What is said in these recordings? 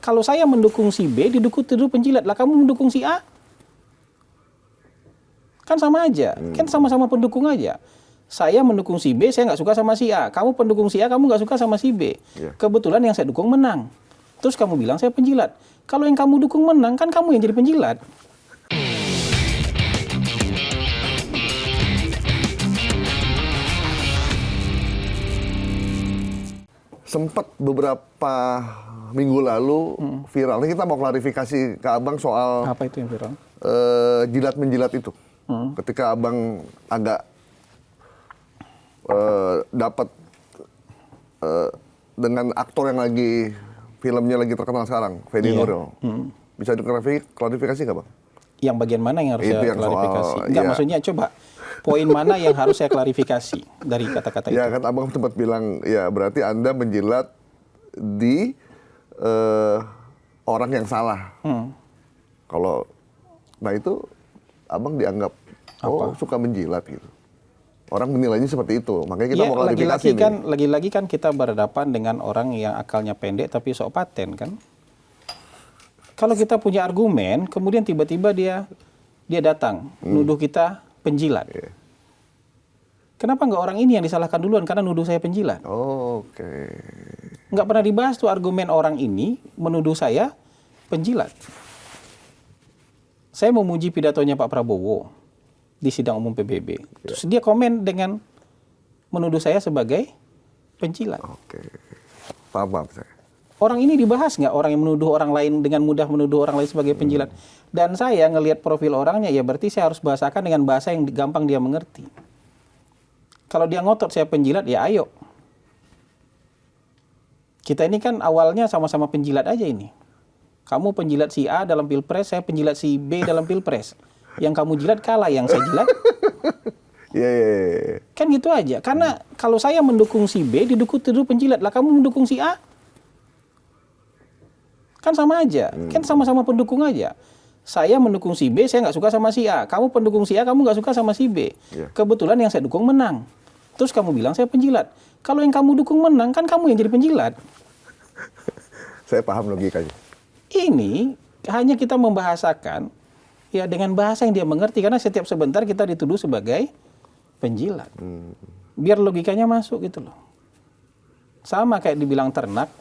kalau saya mendukung si B, dituduh penjilat. Lah kamu mendukung si A? Kan sama aja. Kan sama-sama pendukung aja. Saya mendukung si B, saya nggak suka sama si A. Kamu pendukung si A, kamu nggak suka sama si B. Kebetulan yang saya dukung menang. Terus kamu bilang saya penjilat. Kalau yang kamu dukung menang, kan kamu yang jadi penjilat. Sempat beberapa minggu lalu viral. Ini kita mau klarifikasi ke Abang soal Apa itu yang viral? jilat-menjilat itu. Ketika Abang agak dapat dengan aktor yang lagi filmnya lagi terkenal sekarang, Fedi Nuril. Bisa diklarifikasi nggak, Bang? Yang bagian mana yang harus Itu saya yang klarifikasi? soal, Enggak, ya. maksudnya coba poin mana yang harus saya klarifikasi dari kata-kata itu? Ya kan Abang sempat bilang, ya berarti Anda menjilat di orang yang salah. Kalau, nah itu Abang dianggap, suka menjilat gitu. Orang menilainya seperti itu, makanya kita mau klarifikasi nih. Lagi-lagi kan kita berhadapan dengan orang yang akalnya pendek tapi sok paten kan. Kalau kita punya argumen, kemudian tiba-tiba dia datang nuduh kita penjilat. Kenapa nggak orang ini yang disalahkan duluan karena nuduh saya penjilat? Oke. Nggak pernah dibahas tuh argumen orang ini menuduh saya penjilat. Saya memuji pidatonya Pak Prabowo di sidang umum PBB. Terus dia komen dengan menuduh saya sebagai penjilat. Oke. Paham saya. Orang ini dibahas nggak? Orang yang menuduh orang lain dengan mudah menuduh orang lain sebagai penjilat. Dan saya ngelihat profil orangnya, ya berarti saya harus bahasakan dengan bahasa yang gampang dia mengerti. Kalau dia ngotot saya penjilat, ya ayo. Kita ini kan awalnya sama-sama penjilat aja ini. Kamu penjilat si A dalam pilpres, saya penjilat si B dalam pilpres. Yang kamu jilat kalah, yang saya jilat. Kan gitu aja. Karena kalau saya mendukung si B, dituduh penjilat. Lah kamu mendukung si A? Kan sama aja. Kan sama-sama pendukung aja. Saya mendukung si B, saya nggak suka sama si A. Kamu pendukung si A, kamu nggak suka sama si B. Kebetulan yang saya dukung menang. Terus kamu bilang saya penjilat. Kalau yang kamu dukung menang, kan kamu yang jadi penjilat. Saya paham logikanya. Ini hanya kita membahasakan ya dengan bahasa yang dia mengerti. Karena setiap sebentar kita dituduh sebagai penjilat. Biar logikanya masuk gitu loh. Sama kayak dibilang ternak.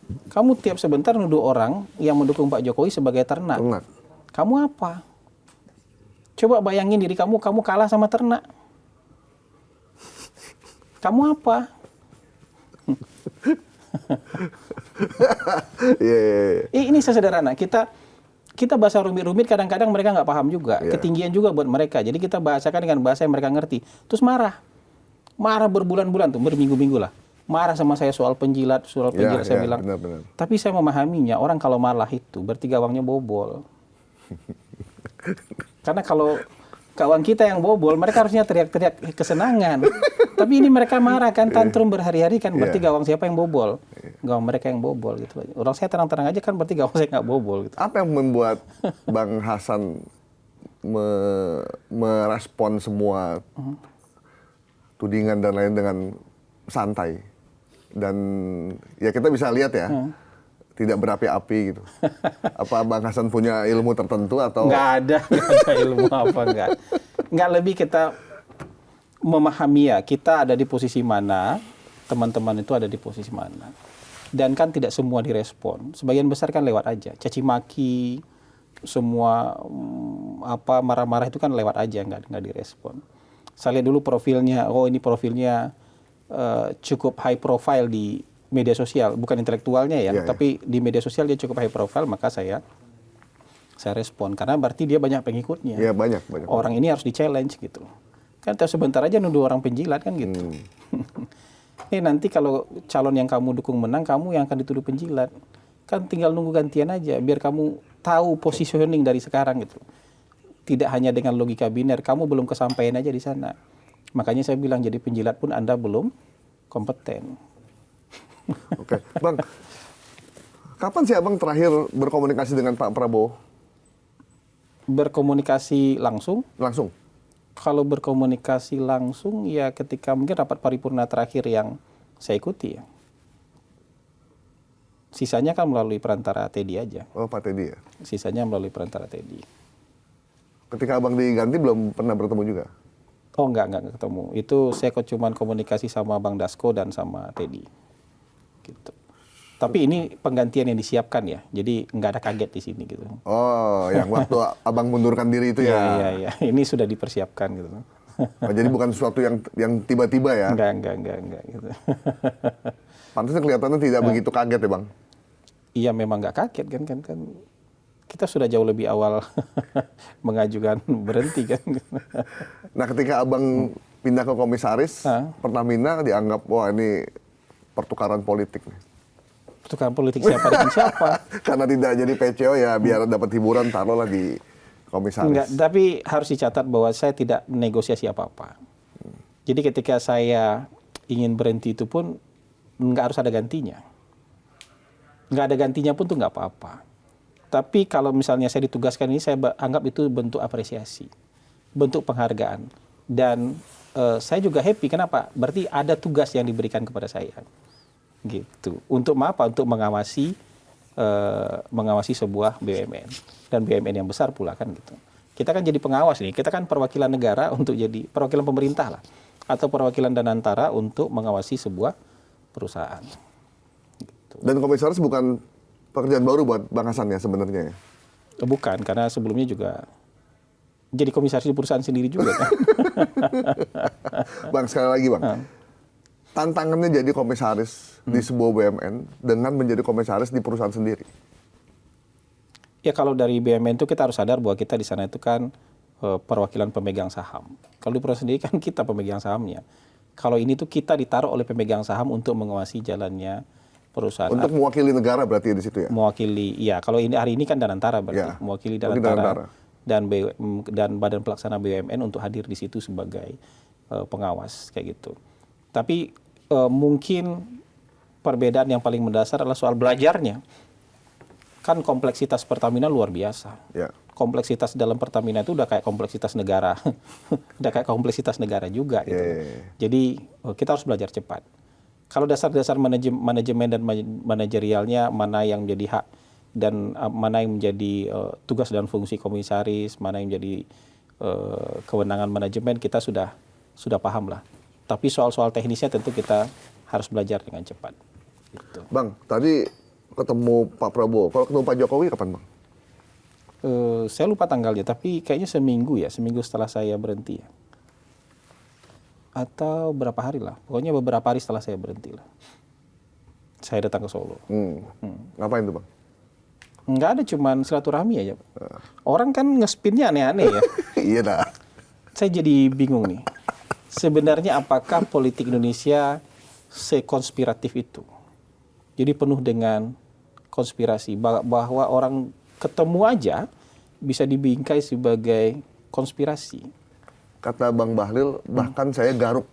Kamu tiap sebentar nuduh orang yang mendukung Pak Jokowi sebagai ternak. Kamu apa? Coba bayangin diri kamu kalah sama ternak. Kamu apa? Ini sesederhana. Kita bahasa rumit-rumit kadang-kadang mereka nggak paham juga. Ketinggian juga buat mereka. Jadi kita bahasakan dengan bahasa yang mereka ngerti. Terus marah berbulan-bulan tuh, berminggu-minggu lah. Marah sama saya soal penjilat, saya bilang. Benar. Tapi saya memahaminya, orang kalau marah itu berarti gawangnya bobol. Karena kalau gawang kita yang bobol, mereka harusnya teriak-teriak kesenangan. Tapi ini mereka marah kan, tantrum berhari-hari kan, berarti gawang siapa yang bobol? Gawang mereka yang bobol gitu. Orang saya terang-terang aja kan, berarti gawang saya nggak bobol gitu. Apa yang membuat Bang Hasan merespon semua tudingan dan lain dengan santai? Dan ya kita bisa lihat ya, tidak berapi-api gitu. Apa Bang Hasan punya ilmu tertentu atau? Nggak ada ilmu apa, nggak lebih kita memahami ya, kita ada di posisi mana, teman-teman itu ada di posisi mana. Dan kan tidak semua direspon, sebagian besar kan lewat aja, caci maki, semua marah-marah itu kan lewat aja, nggak direspon. Saya lihat dulu profilnya, ini profilnya cukup high profile di media sosial, bukan intelektualnya ya, tapi di media sosial dia cukup high profile, maka saya respon karena berarti dia banyak pengikutnya. Ya, banyak. Orang ini harus di-challenge gitu. Kan sebentar aja nuduh orang penjilat kan gitu. Ini nanti kalau calon yang kamu dukung menang, kamu yang akan dituduh penjilat. Kan tinggal nunggu gantian aja biar kamu tahu positioning dari sekarang gitu. Tidak hanya dengan logika biner, kamu belum kesampaian aja di sana. Makanya saya bilang jadi penjilat pun Anda belum kompeten. Oke, Bang. Kapan sih Abang terakhir berkomunikasi dengan Pak Prabowo? Berkomunikasi langsung? Langsung. Kalau berkomunikasi langsung ya ketika mungkin rapat paripurna terakhir yang saya ikuti ya. Sisanya kan melalui perantara Teddy aja. Oh, Pak Teddy ya. Sisanya melalui perantara Teddy. Ketika abang diganti belum pernah bertemu juga? Oh enggak ketemu. Itu saya cuman komunikasi sama Bang Dasko dan sama Teddy. Gitu. Tapi ini penggantian yang disiapkan ya. Jadi nggak ada kaget di sini gitu. Oh, yang waktu abang mundurkan diri itu ya? Iya. Ini sudah dipersiapkan gitu. Oh, jadi bukan sesuatu yang tiba-tiba ya? Enggak gitu. Pantasnya kelihatannya tidak begitu kaget ya Bang? Iya memang nggak kaget kan kita sudah jauh lebih awal mengajukan berhenti kan. Nah ketika abang pindah ke komisaris, Pertamina dianggap wah ini pertukaran politik nih. Pertukaran politik siapa dengan siapa? Karena tidak jadi PCO ya biar dapat hiburan taruhlah di komisaris. Enggak, tapi harus dicatat bahwa saya tidak negosiasi apa-apa. Jadi ketika saya ingin berhenti itu pun nggak harus ada gantinya. Nggak ada gantinya pun tuh nggak apa-apa. Tapi kalau misalnya saya ditugaskan ini, saya anggap itu bentuk apresiasi, bentuk penghargaan. Dan saya juga happy, kenapa? Berarti ada tugas yang diberikan kepada saya. Gitu. Untuk apa? Untuk mengawasi sebuah BUMN. Dan BUMN yang besar pula kan gitu. Kita kan jadi pengawas nih, kita kan perwakilan negara untuk jadi, perwakilan pemerintah lah. Atau perwakilan Danantara untuk mengawasi sebuah perusahaan. Gitu. Dan komisaris bukan pekerjaan baru buat Bang Hasan ya sebenarnya ya? Bukan, karena sebelumnya juga jadi komisaris di perusahaan sendiri juga kan. Bang, sekali lagi Bang, tantangannya jadi komisaris di sebuah BUMN dengan menjadi komisaris di perusahaan sendiri. Ya kalau dari BUMN itu kita harus sadar bahwa kita di sana itu kan perwakilan pemegang saham. Kalau di perusahaan sendiri kan kita pemegang sahamnya. Kalau ini tuh kita ditaruh oleh pemegang saham untuk mengawasi jalannya perusahaan. Untuk mewakili negara berarti di situ ya? Mewakili, ya kalau ini hari ini kan Danantara berarti. Ya, mewakili Danantara. Dan Badan Pelaksana BUMN untuk hadir di situ sebagai pengawas kayak gitu. Tapi mungkin perbedaan yang paling mendasar adalah soal belajarnya. Kan kompleksitas Pertamina luar biasa. Ya. Kompleksitas dalam Pertamina itu udah kayak kompleksitas negara. Udah kayak kompleksitas negara juga gitu. Jadi kita harus belajar cepat. Kalau dasar-dasar manajemen dan manajerialnya, mana yang menjadi hak dan mana yang menjadi tugas dan fungsi komisaris, mana yang menjadi kewenangan manajemen, kita sudah paham lah. Tapi soal-soal teknisnya tentu kita harus belajar dengan cepat. Gitu. Bang, tadi ketemu Pak Prabowo. Kalau ketemu Pak Jokowi kapan Bang? Saya lupa tanggalnya, tapi kayaknya seminggu setelah saya berhenti ya. Atau berapa hari lah, pokoknya beberapa hari setelah saya berhenti lah. Saya datang ke Solo. Ngapain tuh Bang? Nggak ada, cuman silaturahmi aja. Orang kan ngespinnya aneh-aneh ya. Iya dah. Saya jadi bingung nih. Sebenarnya apakah politik Indonesia sekonspiratif itu? Jadi penuh dengan konspirasi. Bahwa orang ketemu aja bisa dibingkai sebagai konspirasi. Kata Bang Bahlil, bahkan saya garuk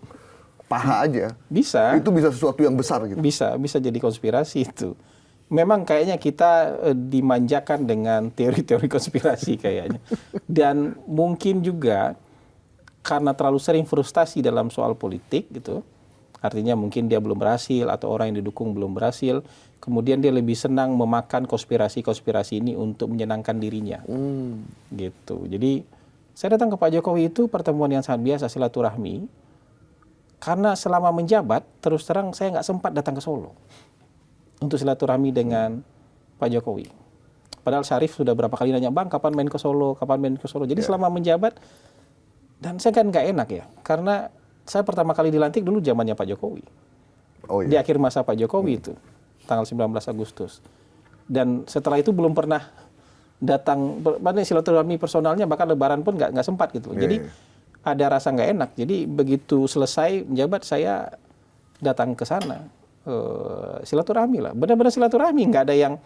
paha aja. Bisa. Itu bisa sesuatu yang besar gitu. Bisa jadi konspirasi itu. Memang kayaknya kita dimanjakan dengan teori-teori konspirasi kayaknya. Dan mungkin juga karena terlalu sering frustasi dalam soal politik gitu. Artinya mungkin dia belum berhasil atau orang yang didukung belum berhasil. Kemudian dia lebih senang memakan konspirasi-konspirasi ini untuk menyenangkan dirinya. Gitu. Jadi saya datang ke Pak Jokowi itu pertemuan yang sangat biasa, silaturahmi. Karena selama menjabat, terus terang saya nggak sempat datang ke Solo untuk silaturahmi dengan Pak Jokowi. Padahal Syarif sudah berapa kali nanya, Bang, kapan main ke Solo? Jadi selama menjabat, dan saya kan nggak enak ya, karena saya pertama kali dilantik dulu zamannya Pak Jokowi. Di akhir masa Pak Jokowi itu, tanggal 19 Agustus. Dan setelah itu belum pernah datang, silaturahmi personalnya, bahkan lebaran pun nggak sempat gitu. Jadi ada rasa nggak enak. Jadi begitu selesai menjabat saya datang ke sana, silaturahmi lah. Benar-benar silaturahmi, nggak ada yang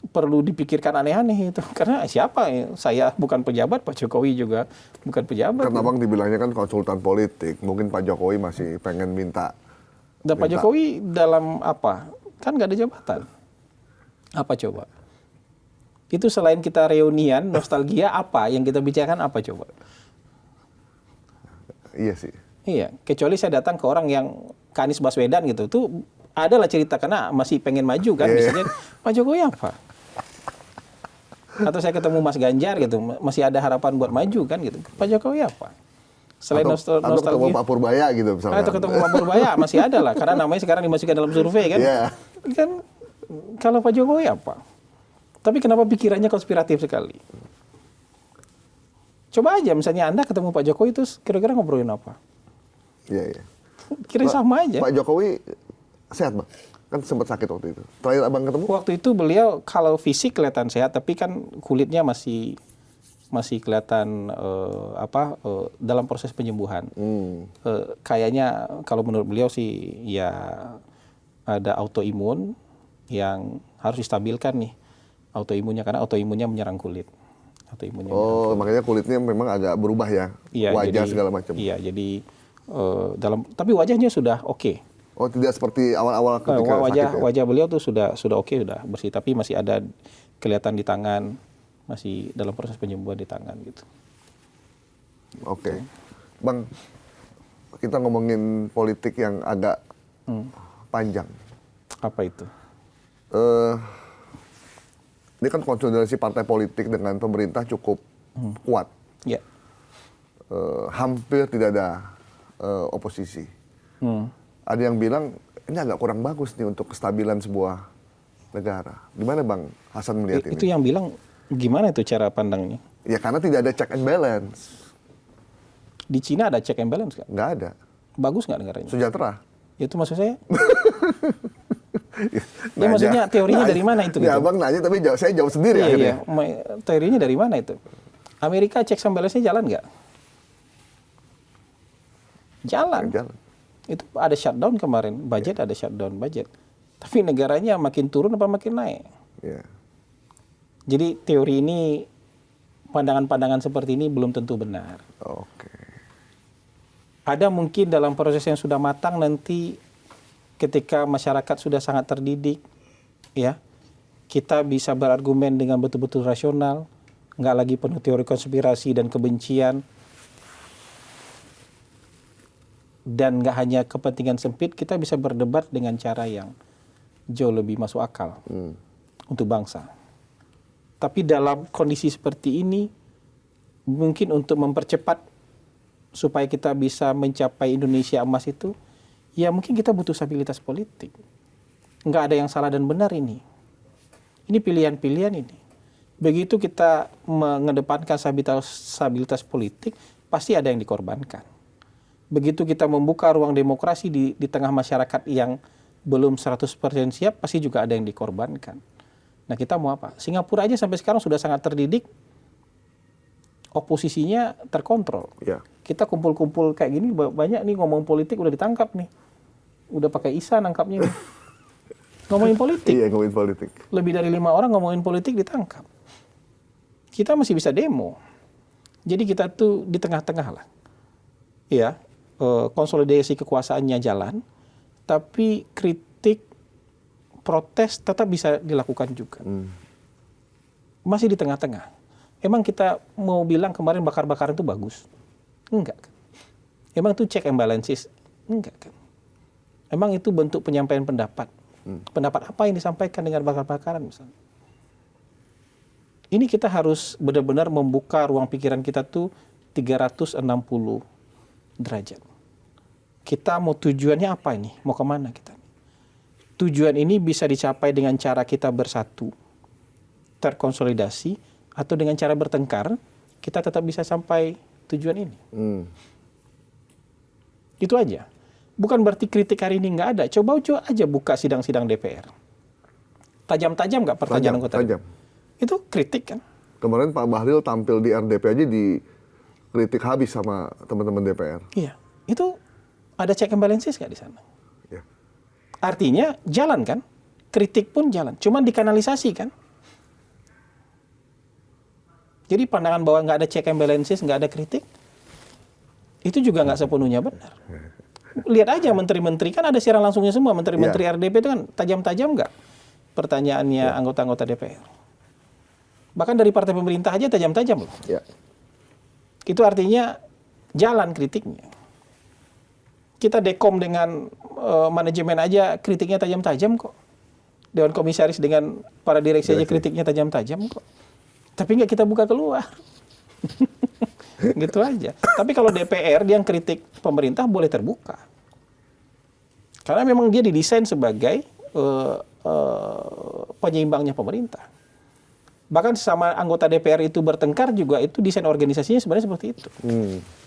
perlu dipikirkan aneh-aneh itu. Karena siapa ya? Saya bukan pejabat, Pak Jokowi juga bukan pejabat. Karena Bang dibilangnya kan konsultan politik, mungkin Pak Jokowi masih pengen minta. Dan Pak Jokowi dalam apa? Kan nggak ada jabatan. Apa coba? Itu selain kita reunian, nostalgia, apa yang kita bicarakan apa coba? Iya sih. Iya, kecuali saya datang ke orang yang ke Anies Baswedan gitu, tuh Adalah cerita karena masih pengen maju kan, misalnya Pak Jokowi apa? Atau saya ketemu Mas Ganjar gitu, masih ada harapan buat maju kan gitu. Pak Jokowi apa? Selain atau ketemu nostalgia, Pak Purbaya gitu misalnya. atau ketemu Pak Purbaya masih ada lah, karena namanya sekarang dimasukkan dalam survei kan. Iya. Kan kalau Pak Jokowi apa? Tapi kenapa pikirannya konspiratif sekali? Coba aja misalnya Anda ketemu Pak Jokowi terus kira-kira ngobrolin apa? Iya, iya. Kira sama aja. Pak Jokowi sehat, Bang? Kan sempat sakit waktu itu. Terakhir Abang ketemu? Waktu itu beliau kalau fisik kelihatan sehat, tapi kan kulitnya masih kelihatan dalam proses penyembuhan. Kayaknya kalau menurut beliau sih ya ada autoimun yang harus distabilkan nih, autoimunnya, karena autoimunnya menyerang kulit. Makanya kulitnya memang agak berubah ya, iya, wajah jadi, segala macam. Iya, jadi tapi wajahnya sudah oke. Oh, tidak seperti awal-awal ketika sakit ya? Wajah beliau tuh sudah oke, sudah bersih, tapi masih ada kelihatan di tangan, masih dalam proses penyembuhan di tangan gitu. Oke. Bang, kita ngomongin politik yang agak panjang. Apa itu? Ini kan konsolidasi partai politik dengan pemerintah cukup kuat. Ya. Hampir tidak ada oposisi. Ada yang bilang ini agak kurang bagus nih untuk kestabilan sebuah negara. Gimana Bang Hasan melihat ini? Itu yang bilang gimana itu cara pandangnya? Ya karena tidak ada check and balance. Di Cina ada check and balance nggak? Nggak ada. Bagus nggak negaranya? Sejahtera. Itu maksud saya? Ya maksudnya teorinya dari mana itu? Ya gitu? Bang nanya tapi saya jawab sendiri akhirnya. Iya. Teorinya dari mana itu? Amerika check and balance-nya jalan nggak? Jalan. Itu ada shutdown kemarin, budget ada shutdown budget. Tapi negaranya makin turun apa makin naik? Yeah. Jadi teori ini, pandangan-pandangan seperti ini belum tentu benar. Oke. Ada mungkin dalam proses yang sudah matang nanti ketika masyarakat sudah sangat terdidik, ya, kita bisa berargumen dengan betul-betul rasional, nggak lagi penuh teori konspirasi dan kebencian. Dan nggak hanya kepentingan sempit, kita bisa berdebat dengan cara yang jauh lebih masuk akal untuk bangsa. Tapi dalam kondisi seperti ini, mungkin untuk mempercepat supaya kita bisa mencapai Indonesia emas itu, ya mungkin kita butuh stabilitas politik. Nggak ada yang salah dan benar ini. Ini pilihan-pilihan ini. Begitu kita mengedepankan stabilitas politik, pasti ada yang dikorbankan. Begitu kita membuka ruang demokrasi di tengah masyarakat yang belum 100% siap, pasti juga ada yang dikorbankan. Nah kita mau apa? Singapura aja sampai sekarang sudah sangat terdidik, oposisinya terkontrol. Yeah. Kita kumpul-kumpul kayak gini, banyak nih ngomong politik udah ditangkap nih. Udah pakai ISA nangkapnya nih. Ngomongin politik. Iya, ngomongin politik. Lebih dari 5 orang ngomongin politik ditangkap. Kita masih bisa demo. Jadi kita tuh di tengah-tengah lah. Iya. Konsolidasi kekuasaannya jalan, tapi kritik, protes tetap bisa dilakukan juga. Masih di tengah-tengah. Emang kita mau bilang kemarin bakar-bakaran itu bagus? Enggak kan? Emang itu check and balances? Enggak kan? Emang itu bentuk penyampaian pendapat? Pendapat apa yang disampaikan dengan bakar-bakaran misalnya? Ini kita harus benar-benar membuka ruang pikiran kita tuh 360 derajat. Kita mau tujuannya apa ini? Mau kemana kita? Tujuan ini bisa dicapai dengan cara kita bersatu, terkonsolidasi, atau dengan cara bertengkar, kita tetap bisa sampai tujuan ini. Itu aja. Bukan berarti kritik hari ini nggak ada. Coba aja buka sidang-sidang DPR. Tajam-tajam nggak pertanyaan anggota? Tajam. Itu kritik kan? Kemarin Pak Bahlil tampil di RDP aja dikritik habis sama teman-teman DPR. Iya. Itu ada check and balances nggak di sana? Ya. Artinya jalan kan? Kritik pun jalan. Cuman dikanalisasi kan? Jadi pandangan bahwa nggak ada check and balances, nggak ada kritik, itu juga nggak sepenuhnya benar. Lihat aja menteri-menteri, kan ada siaran langsungnya semua. Menteri-menteri RDP itu kan tajam-tajam nggak pertanyaannya anggota-anggota DPR. Bahkan dari partai pemerintah aja tajam-tajam loh. Ya. Itu artinya jalan kritiknya. Kita dekom dengan manajemen aja kritiknya tajam-tajam kok. Dewan komisaris dengan para direksi aja kritiknya tajam-tajam kok. Tapi nggak kita buka keluar. Gitu aja. Tapi kalau DPR dia yang kritik pemerintah boleh terbuka. Karena memang dia didesain sebagai penyeimbangnya pemerintah. Bahkan sesama anggota DPR itu bertengkar juga itu desain organisasinya sebenarnya seperti itu.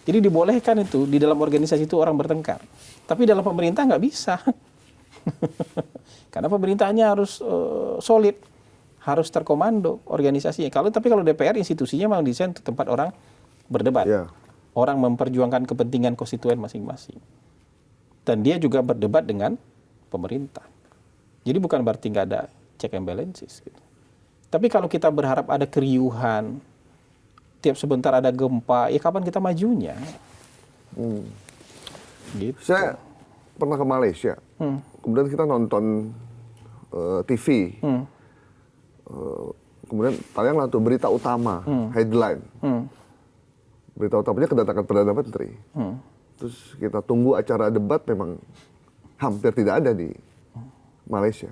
Jadi dibolehkan itu di dalam organisasi itu orang bertengkar. Tapi dalam pemerintah nggak bisa. Karena pemerintahnya harus solid, harus terkomando organisasinya. Tapi kalau DPR institusinya memang desain untuk tempat orang berdebat. Yeah. Orang memperjuangkan kepentingan konstituen masing-masing. Dan dia juga berdebat dengan pemerintah. Jadi bukan berarti nggak ada check and balances. Gitu. Tapi kalau kita berharap ada keriuhan, tiap sebentar ada gempa, ya kapan kita majunya? Gitu. Saya pernah ke Malaysia, kemudian kita nonton TV, kemudian tayanglah tuh berita utama, headline. Berita utamanya kedatangan Perdana Menteri. Terus kita tunggu acara debat memang hampir tidak ada di Malaysia.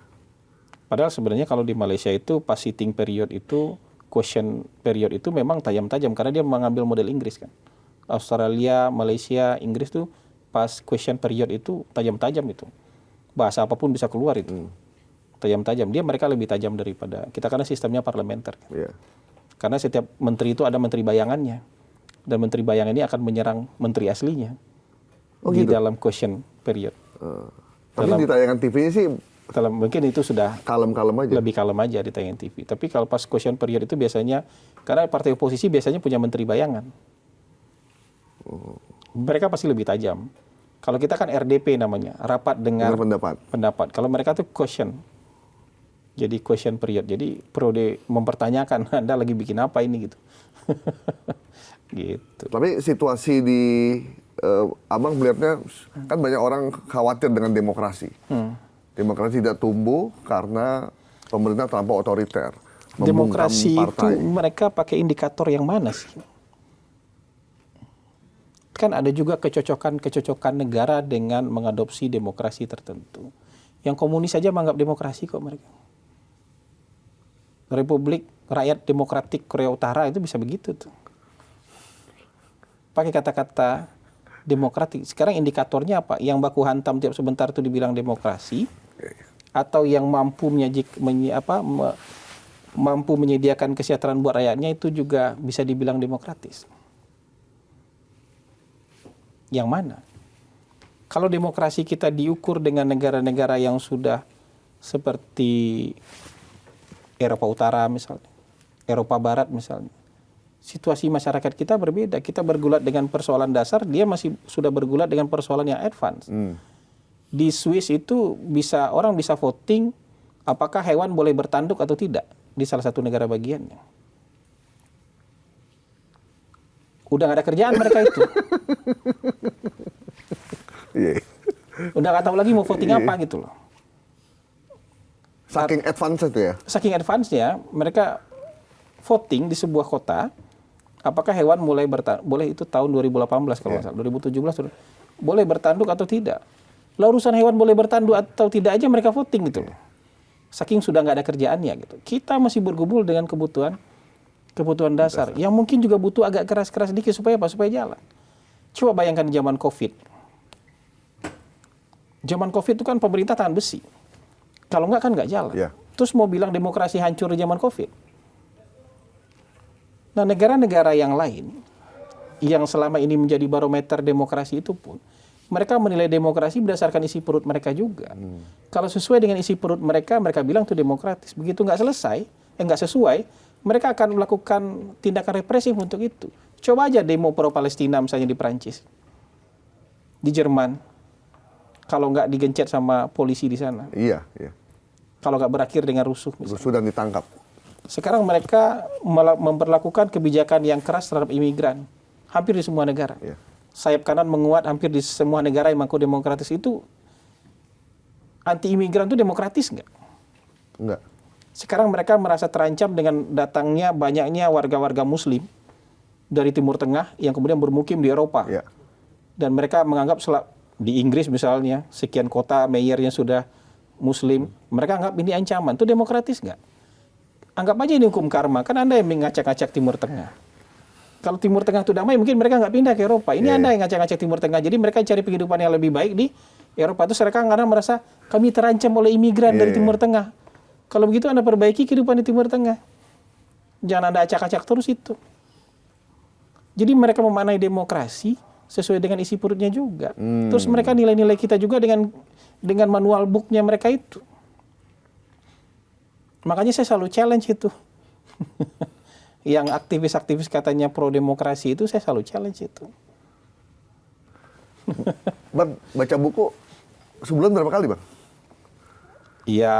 Padahal sebenarnya kalau di Malaysia itu pas sitting period itu, question period itu memang tajam-tajam karena dia mengambil model Inggris kan. Australia, Malaysia, Inggris tuh pas question period itu tajam-tajam itu. Bahasa apapun bisa keluar itu. Tajam-tajam. Mereka lebih tajam daripada kita karena sistemnya parlementer. Kan? Yeah. Karena setiap menteri itu ada menteri bayangannya. Dan menteri bayangan ini akan menyerang menteri aslinya. Di dalam question period. Tapi di tayangan TV sih mungkin itu sudah kalem-kalem aja. Lebih kalem aja di tayangan TV. Tapi kalau pas question period itu biasanya, karena partai oposisi biasanya punya menteri bayangan. Mereka pasti lebih tajam. Kalau kita kan RDP namanya, rapat dengar pendapat. Kalau mereka tuh question. Jadi question period. Jadi periode mempertanyakan, Anda lagi bikin apa ini gitu. Gitu. Tapi situasi di Abang melihatnya kan banyak orang khawatir dengan demokrasi. Demokrasi tidak tumbuh karena pemerintah terlampau otoriter. Demokrasi itu mereka pakai indikator yang mana sih? Kan ada juga kecocokan negara dengan mengadopsi demokrasi tertentu. Yang komunis saja menganggap demokrasi kok mereka. Republik Rakyat Demokratik Korea Utara itu bisa begitu tuh. Pakai kata-kata demokratik. Sekarang indikatornya apa? Yang baku hantam tiap sebentar itu dibilang demokrasi, atau yang mampu mampu menyediakan kesejahteraan buat rakyatnya itu juga bisa dibilang demokratis. Yang mana? Kalau demokrasi kita diukur dengan negara-negara yang sudah seperti Eropa Utara misalnya, Eropa Barat misalnya, situasi masyarakat kita berbeda. Kita bergulat dengan persoalan dasar, dia masih sudah bergulat dengan persoalan yang advance. Di Swiss itu orang bisa voting apakah hewan boleh bertanduk atau tidak di salah satu negara bagiannya. Udah gak ada kerjaan mereka itu. Udah gak tahu lagi mau voting apa gitu loh. Saking advance itu ya? Saking advance-nya, mereka voting di sebuah kota, apakah hewan boleh itu tahun 2018 kalau nggak salah, 2017 boleh bertanduk atau tidak. Lalu urusan hewan boleh bertanduk atau tidak aja mereka voting gitu loh. Saking sudah nggak ada kerjaannya gitu. Kita masih bergumul dengan kebutuhan dasar yang mungkin juga butuh agak keras-keras sedikit supaya jalan. Coba bayangkan zaman COVID. Zaman COVID itu kan pemerintah tahan besi. Kalau nggak kan nggak jalan. Terus mau bilang demokrasi hancur di zaman COVID. Nah, negara-negara yang lain yang selama ini menjadi barometer demokrasi itu pun, mereka menilai demokrasi berdasarkan isi perut mereka juga. Kalau sesuai dengan isi perut mereka bilang itu demokratis. Begitu nggak sesuai, mereka akan melakukan tindakan represif untuk itu. Coba aja demo pro-Palestina misalnya di Perancis, di Jerman, kalau nggak digencet sama polisi di sana. Iya. Kalau nggak berakhir dengan rusuh misalnya. Rusuh dan ditangkap. Sekarang mereka memperlakukan kebijakan yang keras terhadap imigran. Hampir di semua negara. Sayap kanan menguat hampir di semua negara yang mengaku demokratis itu. Anti-imigran itu demokratis nggak? Enggak. Sekarang mereka merasa terancam dengan datangnya banyaknya warga-warga muslim dari Timur Tengah yang kemudian bermukim di Eropa. Dan mereka menganggap Di Inggris misalnya, sekian kota mayornya sudah Muslim, mereka anggap ini ancaman. Itu demokratis nggak? Anggap aja ini hukum karma. Kan Anda yang mengacak-acak Timur Tengah. Kalau Timur Tengah itu damai, mungkin mereka nggak pindah ke Eropa. Ini Anda yang ngacak-ngacak Timur Tengah. Jadi mereka cari penghidupan yang lebih baik di Eropa. Itu mereka karena merasa kami terancam oleh imigran dari Timur Tengah. Kalau begitu Anda perbaiki kehidupan di Timur Tengah. Jangan Anda acak-acak terus itu. Jadi mereka memaknai demokrasi sesuai dengan isi perutnya juga. Terus mereka nilai-nilai kita juga dengan manual booknya mereka itu. Makanya saya selalu challenge itu. Yang aktivis-aktivis katanya pro demokrasi itu saya selalu challenge itu. Bang, baca buku sebulan berapa kali, Bang? Ya,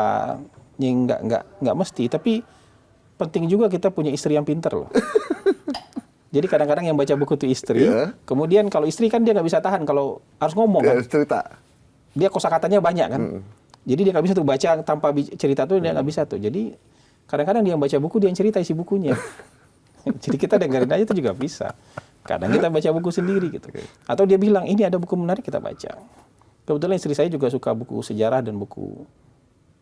nggak mesti, tapi penting juga kita punya istri yang pinter loh. Jadi kadang-kadang yang baca buku itu istri, kemudian kalau istri kan dia nggak bisa tahan kalau harus ngomong kan. Cerita. Dia kosakatanya banyak kan. Jadi dia nggak bisa tuh baca tanpa cerita tuh dia nggak bisa tuh. Jadi kadang-kadang dia yang baca buku dia yang cerita isi bukunya. Jadi kita dengerin aja itu juga bisa. Kadang kita baca buku sendiri gitu. Atau dia bilang ini ada buku menarik kita baca. Kebetulan istri saya juga suka buku sejarah dan buku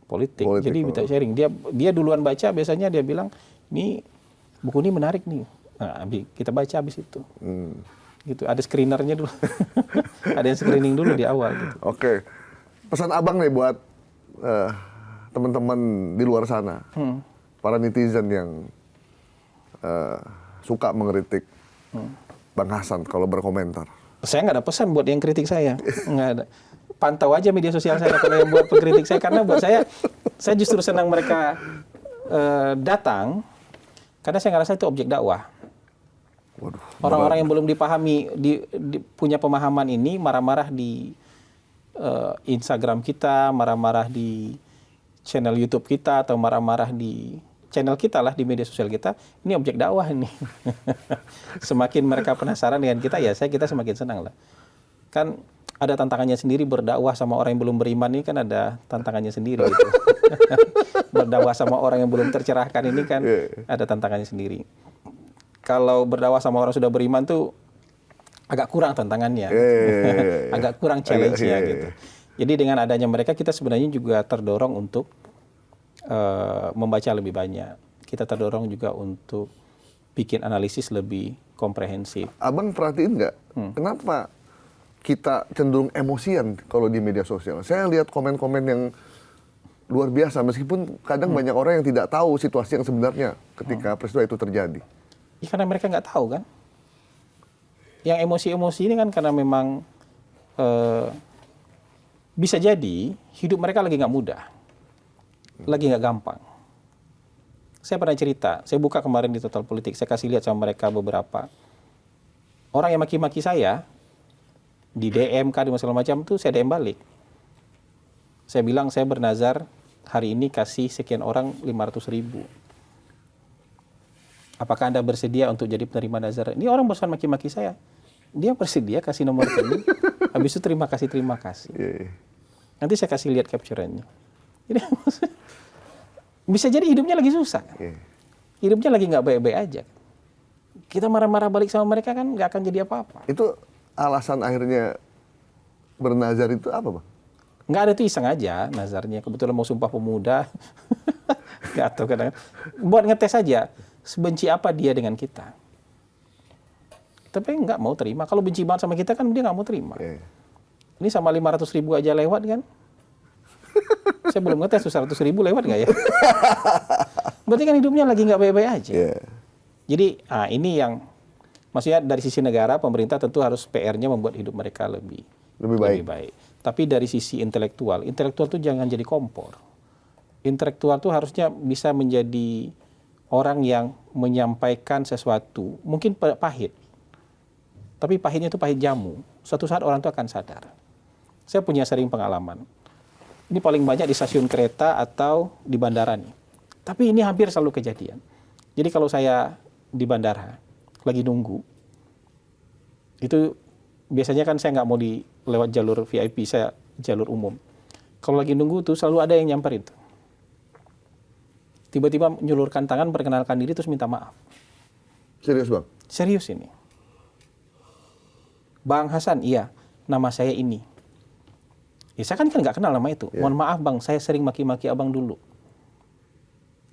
politik. Jadi kita sharing. Dia duluan baca biasanya dia bilang ini buku ini menarik nih. Nah, kita baca habis itu. Gitu. Ada screenernya dulu. Ada yang screening dulu di awal gitu. Oke. Pesan Abang nih buat teman-teman di luar sana. Para netizen yang suka mengkritik Bang Hasan kalau berkomentar. Saya nggak ada pesan buat yang kritik saya. Nggak ada. Pantau aja media sosial saya kalau yang buat pengkritik saya. Karena buat saya justru senang mereka datang. Karena saya ngerasa itu objek dakwah. Orang-orang yang belum dipahami, punya pemahaman ini, marah-marah di Instagram kita, marah-marah di channel YouTube kita, atau marah-marah di channel kita lah, di media sosial kita, ini objek dakwah ini. Semakin mereka penasaran dengan kita, ya kita semakin senang lah. Kan ada tantangannya sendiri berdakwah sama orang yang belum beriman ini kan ada tantangannya sendiri gitu. Berdakwah sama orang yang belum tercerahkan ini kan ada tantangannya sendiri. Kalau berdakwah sama orang sudah beriman tuh agak kurang tantangannya, agak kurang challenge-nya gitu. Jadi dengan adanya mereka kita sebenarnya juga terdorong untuk membaca lebih banyak. Kita terdorong juga untuk bikin analisis lebih komprehensif. Abang perhatiin nggak, kenapa kita cenderung emosian kalau di media sosial? Saya lihat komen-komen yang luar biasa, meskipun kadang banyak orang yang tidak tahu situasi yang sebenarnya ketika peristiwa itu terjadi. Ya, karena mereka nggak tahu kan. Yang emosi-emosi ini kan karena memang bisa jadi hidup mereka lagi nggak mudah, lagi nggak gampang. Saya pernah cerita, saya buka kemarin di Total Politik, saya kasih lihat sama mereka beberapa orang yang maki-maki saya di DM, di segala macam tuh saya DM balik. Saya bilang saya bernazar hari ini kasih sekian orang 500.000. Apakah Anda bersedia untuk jadi penerima nazar? Ini orang bosan maki-maki saya. Dia bersedia kasih nomor rekening. Habis itu terima kasih. Nanti saya kasih lihat capture-nya. Jadi bisa jadi hidupnya lagi susah. Hidupnya lagi nggak baik-baik aja. Kita marah-marah balik sama mereka kan nggak akan jadi apa-apa. Itu alasan akhirnya bernazar itu apa, Bang? Nggak ada, itu iseng aja nazarnya. Kebetulan mau sumpah pemuda. Nggak tahu kadang. Buat ngetes aja. Sebenci apa dia dengan kita. Tapi nggak mau terima. Kalau benci banget sama kita kan dia nggak mau terima. Ini sama 500.000 aja lewat kan. Saya belum ngetes 100.000 lewat nggak ya. Berarti kan hidupnya lagi nggak baik-baik aja. Jadi ini yang maksudnya dari sisi negara, pemerintah tentu harus PR-nya membuat hidup mereka lebih baik. Tapi dari sisi intelektual tuh jangan jadi kompor. Intelektual tuh harusnya bisa menjadi orang yang menyampaikan sesuatu, mungkin pahit. Tapi pahitnya itu pahit jamu. Suatu saat orang itu akan sadar. Saya punya sering pengalaman. Ini paling banyak di stasiun kereta atau di bandara nih. Tapi ini hampir selalu kejadian. Jadi kalau saya di bandara, lagi nunggu, itu biasanya kan saya nggak mau lewat jalur VIP, saya jalur umum. Kalau lagi nunggu tuh selalu ada yang nyamperin tuh. Tiba-tiba menyulurkan tangan, perkenalkan diri, terus minta maaf. Serius, Bang? Serius ini. Bang Hasan, iya, nama saya ini. Ya, saya kan nggak kenal nama itu. Mohon maaf bang, saya sering maki-maki abang dulu.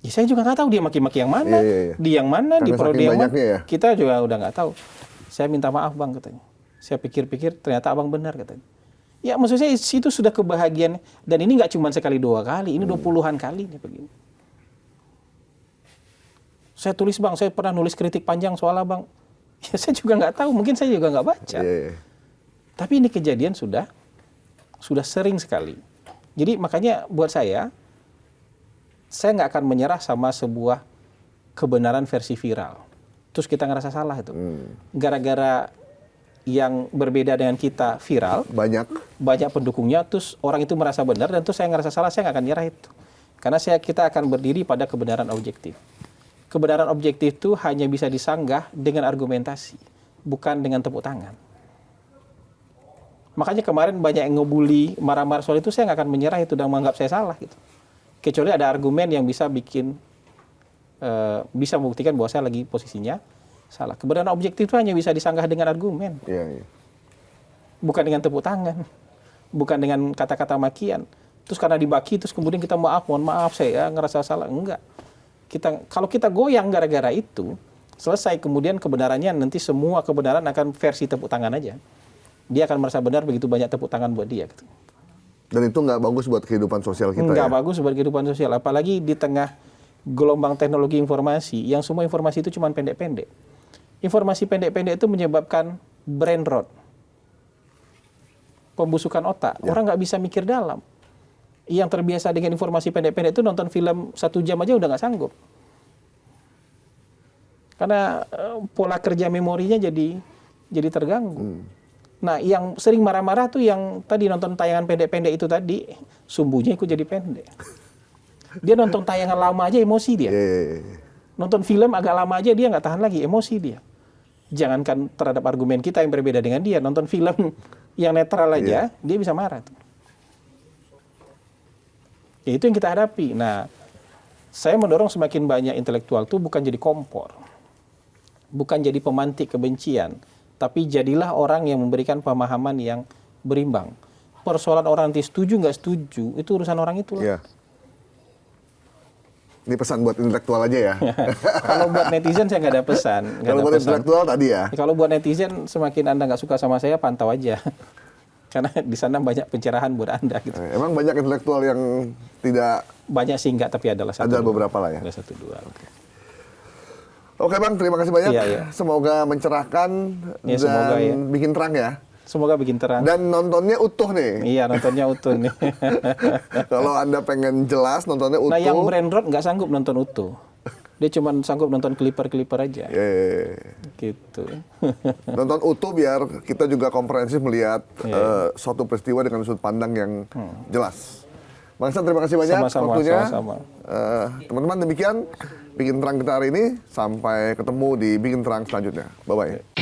Ya, saya juga nggak tahu dia maki-maki yang mana, di yang mana, karena di prodi yang mana. ya? Kita juga udah nggak tahu. Saya minta maaf bang katanya. Saya pikir-pikir ternyata abang benar katanya. Ya maksud saya itu sudah kebahagiaan. Dan ini nggak cuma sekali 2 kali, ini 20-an kali nih begini. Saya tulis bang, saya pernah nulis kritik panjang soal abang. Ya saya juga nggak tahu, mungkin saya juga nggak baca. Tapi ini kejadian sudah sering sekali. Jadi makanya buat saya nggak akan menyerah sama sebuah kebenaran versi viral. Terus kita ngerasa salah itu. Gara-gara yang berbeda dengan kita viral, banyak pendukungnya, terus orang itu merasa benar, dan terus saya ngerasa salah, saya nggak akan nyerah itu. Karena kita akan berdiri pada kebenaran objektif. Kebenaran objektif itu hanya bisa disanggah dengan argumentasi, bukan dengan tepuk tangan. Makanya kemarin banyak yang ngebully, marah-marah soal itu, saya nggak akan menyerah itu dan menganggap saya salah gitu. Kecuali ada argumen yang bisa bisa membuktikan bahwa saya lagi posisinya salah. Kebenaran objektif itu hanya bisa disanggah dengan argumen. Bukan dengan tepuk tangan. Bukan dengan kata-kata makian. Terus karena dibaki, terus kemudian kita mohon maaf saya ngerasa salah. Enggak. Kalau kita goyang gara-gara itu, selesai kemudian kebenarannya nanti semua kebenaran akan versi tepuk tangan aja. Dia akan merasa benar begitu banyak tepuk tangan buat dia. Gitu. Dan itu nggak bagus buat kehidupan sosial kita. Nggak bagus buat kehidupan sosial. Apalagi di tengah gelombang teknologi informasi, yang semua informasi itu cuma pendek-pendek. Informasi pendek-pendek itu menyebabkan brain rot. Pembusukan otak. Orang nggak bisa mikir dalam. Yang terbiasa dengan informasi pendek-pendek itu nonton film 1 jam aja udah nggak sanggup. Karena pola kerja memorinya jadi terganggu. Nah, yang sering marah-marah tuh yang tadi nonton tayangan pendek-pendek itu tadi, sumbunya ikut jadi pendek. Dia nonton tayangan lama aja emosi dia. Nonton film agak lama aja dia nggak tahan lagi, emosi dia. Jangankan terhadap argumen kita yang berbeda dengan dia, nonton film yang netral aja, dia bisa marah. Ya, itu yang kita hadapi. Nah, saya mendorong semakin banyak intelektual itu bukan jadi kompor. Bukan jadi pemantik kebencian. Tapi jadilah orang yang memberikan pemahaman yang berimbang. Persoalan orang nanti setuju nggak setuju, itu urusan orang itulah. Ini pesan buat intelektual aja ya. Kalau buat netizen saya nggak ada pesan. Kalau buat intelektual tadi ya. Kalau buat netizen semakin Anda nggak suka sama saya, pantau aja. Karena di sana banyak pencerahan buat Anda. Gitu. Emang banyak intelektual yang tidak... Banyak sih nggak, tapi adalah satu. Ada beberapa lah ya. Ada 1-2. Oke Bang, terima kasih banyak. Iya. Semoga mencerahkan dan semoga, bikin terang ya. Semoga bikin terang. Dan nontonnya utuh nih. Iya, nontonnya utuh nih. Kalau Anda pengen jelas, nontonnya utuh. Nah, yang brain rot nggak sanggup nonton utuh. Dia cuma sanggup nonton clipper-clipper aja. Gitu. Nonton utuh biar kita juga komprehensif melihat suatu peristiwa dengan sudut pandang yang jelas. Bang Ihsan, terima kasih banyak waktunya. Teman-teman, demikian Bikin Terang kita hari ini. Sampai ketemu di Bikin Terang selanjutnya. Bye-bye.